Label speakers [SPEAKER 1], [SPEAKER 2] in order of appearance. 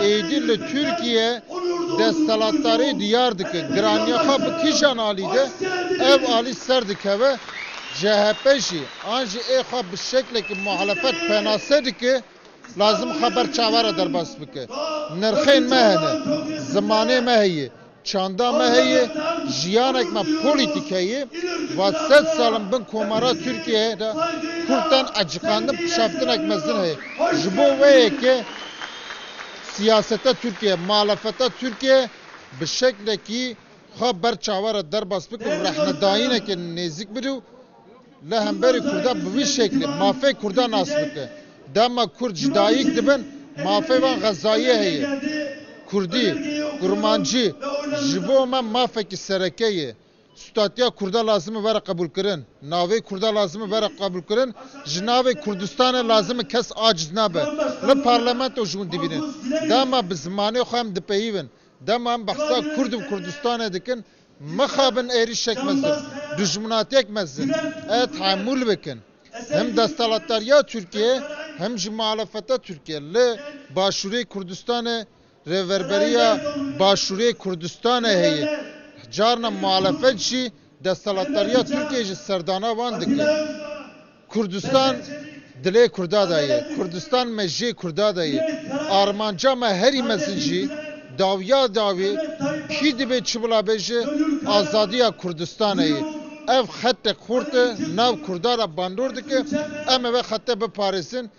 [SPEAKER 1] eydil Türkiye destalatları diyardık. Granyaka bu kişan alide ev ali serdik eve CHP jî anji ekha bu şekli ki muhalefet penasedik ki lazım haber çavara derbas bike. Nırxên me hene, zamanê me heye, çanda me heye, jiyanek me politik heye ve 7 salın bin komara Türkiye'de Kurt'tan acıkandım pişaftinek mezin heye. Ji bo veye ki siyasete Türkiye, muhalefete Türkiye bir şekli ki haber çavara derbas bike ve rahnedayine ki nezik biru lehemberi Kurda bu şekli mafey Kurda nas bike. Dema Kurd cidayik dibin mafey van Gazayı heye. Kurdi, Kurmancı, jibo me mafeki serekeyi. Statya Kurda lazımı vere kabul kırın. Nave Kurda lazımı vere kabul kırın. Jinave Kurdistan'a lazımı kes aciz nabe. Le parlamento jun dibinin. Dema bizmane xam dipeyivin. Dema bahsa Kurdum Kurdistan'a dikin. Mekhabın eri şekmezdir. Düşmanat ekmezdir. Tahammül bekin. Hem destalatlar ya Türkiye hem muhalefete Türkiye. Le Başuri Kurdistan'a reverberiya Başuri Kurdistan'a heye. Carna muhalefet jî destalatlarıya Türkiye jî serdana van dike. Kurdistan dilê Kurda da ye. Kurdistan me jê Kurda da ye. Armanca me herî mezin jî dawiya dawî kî dibe çibula bêje azadiya Kurdistan'a ye. Ev xette Kurd nav Kurdara bandor dike em eve xette biparêzin